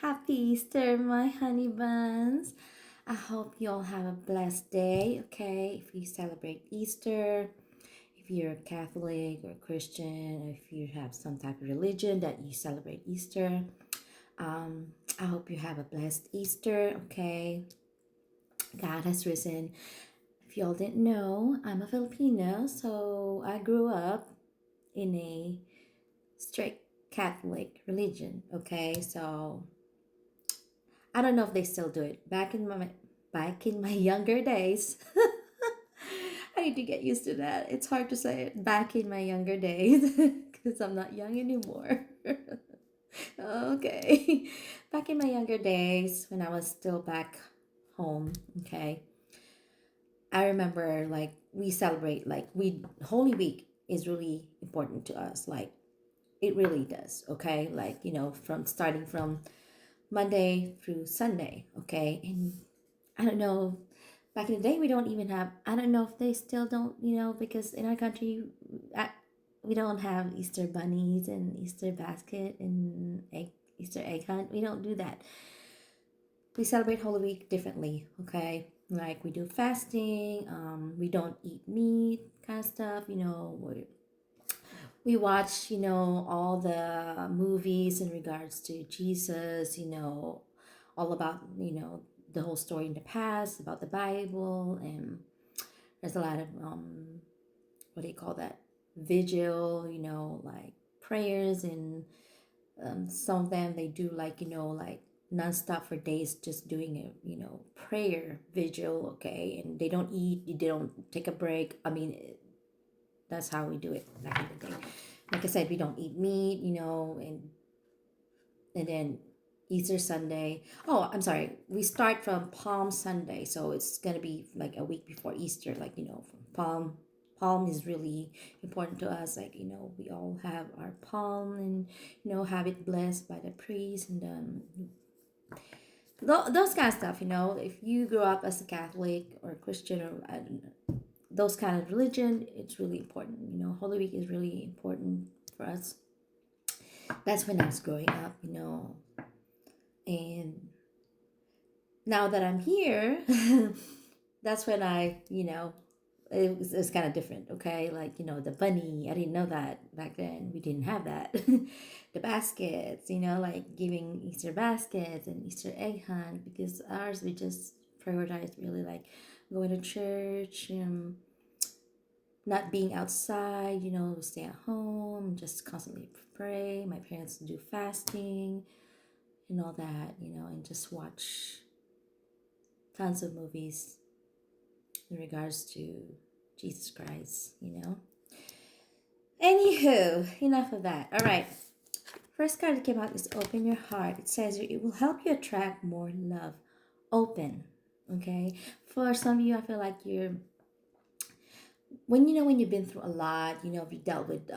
Happy Easter, my honey buns. I hope you all have a blessed day, okay? If you celebrate Easter, if you're a Catholic or Christian, or if you have some type of religion that you celebrate Easter, I hope you have a blessed Easter, okay? God has risen. If y'all didn't know, I'm a Filipino, so I grew up in a strict Catholic religion, okay? So I don't know if they still do it. Back in my younger days. I need to get used to that. It's hard to say it. Back in my younger days because I'm not young anymore. Okay. Back in my younger days when I was still back home, okay. I remember like we celebrate like we Holy Week is really important to us. Like it really does, okay? Like, from starting from Monday through Sunday, okay? And I don't know, back in the day, we don't even have, I don't know if they still don't, because in our country, I, we don't have Easter bunnies and Easter basket and Easter egg hunt. We don't do that. We celebrate Holy Week differently, okay? Like we do fasting, we don't eat meat, kind of stuff, we watch, all the movies in regards to Jesus, all about, the whole story in the past, about the Bible, and there's a lot of, what do you call that? Vigil, like prayers, and some of them they do like, like nonstop for days just doing a, prayer vigil, okay? And they don't eat, they don't take a break. I mean, that's how we do it back in the day. Like I said, we don't eat meat, and then Easter Sunday. Oh, I'm sorry. We start from Palm Sunday, so it's gonna be like a week before Easter. Like from Palm is really important to us. Like we all have our palm and have it blessed by the priest and those kind of stuff. If you grew up as a Catholic or Christian or I don't know, those kind of religion, it's really important. Holy Week is really important for us. That's when I was growing up, and now that I'm here, that's when it was kind of different, okay? Like, the bunny, I didn't know that back then. We didn't have that. The baskets, like giving Easter baskets and Easter egg hunt, because ours, we just prioritized really like going to church, not being outside, stay at home, just constantly pray. My parents do fasting and all that, and just watch tons of movies in regards to Jesus Christ. Anywho, enough of that. All right. First card that came out is Open Your Heart. It says it will help you attract more love. Open. Okay. For some of you, I feel like when you've been through a lot, you dealt with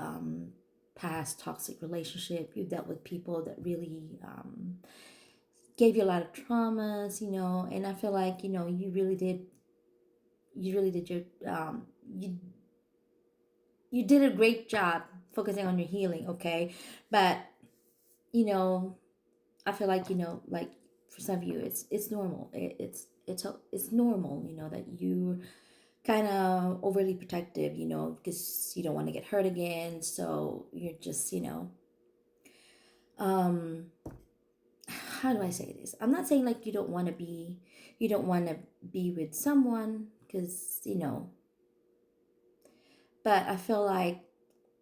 past toxic relationship, you dealt with people that really gave you a lot of traumas, and I feel like you really did your you did a great job focusing on your healing, okay? But you know I feel like like for some of you it's normal. It's normal, that you kind of overly protective, because you don't want to get hurt again, so you're just um how do I say this? I'm not saying like you don't want to be with someone, because but I feel like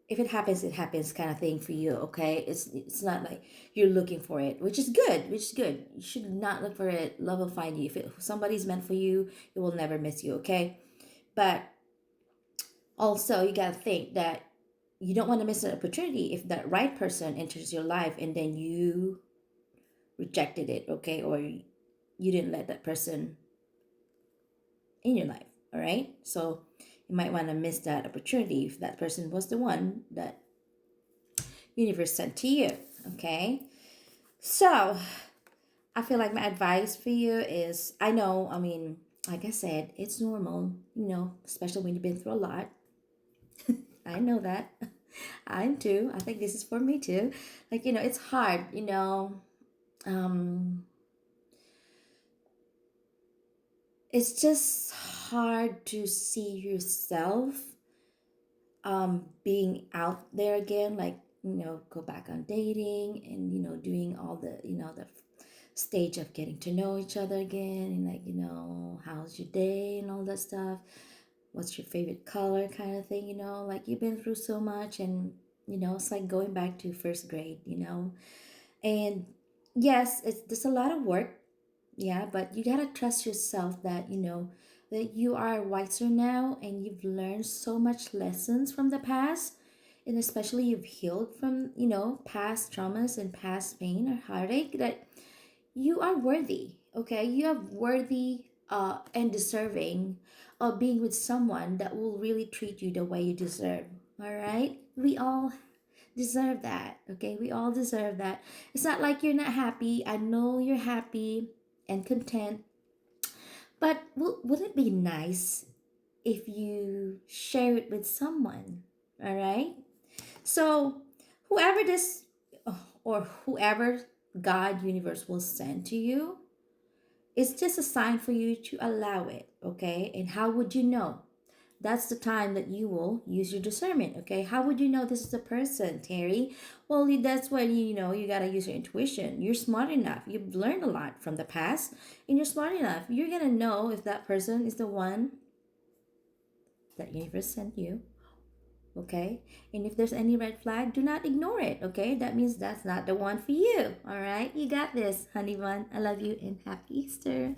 if it happens, it happens kind of thing for you, okay? It's not like you're looking for it, which is good. You should not look for it. Love will find you. If somebody's meant for you, it will never miss you, okay? But also, you gotta think that you don't want to miss an opportunity if that right person enters your life and then you rejected it, okay? Or you didn't let that person in your life, all right? So you might want to miss that opportunity if that person was the one that universe sent to you, okay? So I feel like my advice for you is, I know, I mean, like I said, it's normal, especially when you've been through a lot. I know that. I'm too. I think this is for me too. Like, it's hard, um it's just hard to see yourself being out there again, like, go back on dating and, doing all the, the stage of getting to know each other again, and, like, how's your day and all that stuff, what's your favorite color kind of thing, like, you've been through so much, and, it's like going back to first grade, and yes, it's there's a lot of work, yeah, but you gotta trust yourself that, that you are wiser now, and you've learned so much lessons from the past, and especially you've healed from, past traumas and past pain or heartache, that you are worthy, okay? You are worthy and deserving of being with someone that will really treat you the way you deserve. All right? We all deserve that, okay? We all deserve that. It's not like you're not happy. I know you're happy and content, but would it be nice if you share it with someone? All right? So, whoever this or whoever God universe will send to you, it's just a sign for you to allow it, okay? And how would you know? That's the time that you will use your discernment, okay? How would you know this is the person, Terry? Well, that's when you gotta use your intuition. You're smart enough. You've learned a lot from the past, and you're smart enough. You're gonna know if that person is the one that universe sent you, okay? And if there's any red flag, do not ignore it, okay? That means that's not the one for you, all right? You got this, honey bun. I love you, and happy Easter.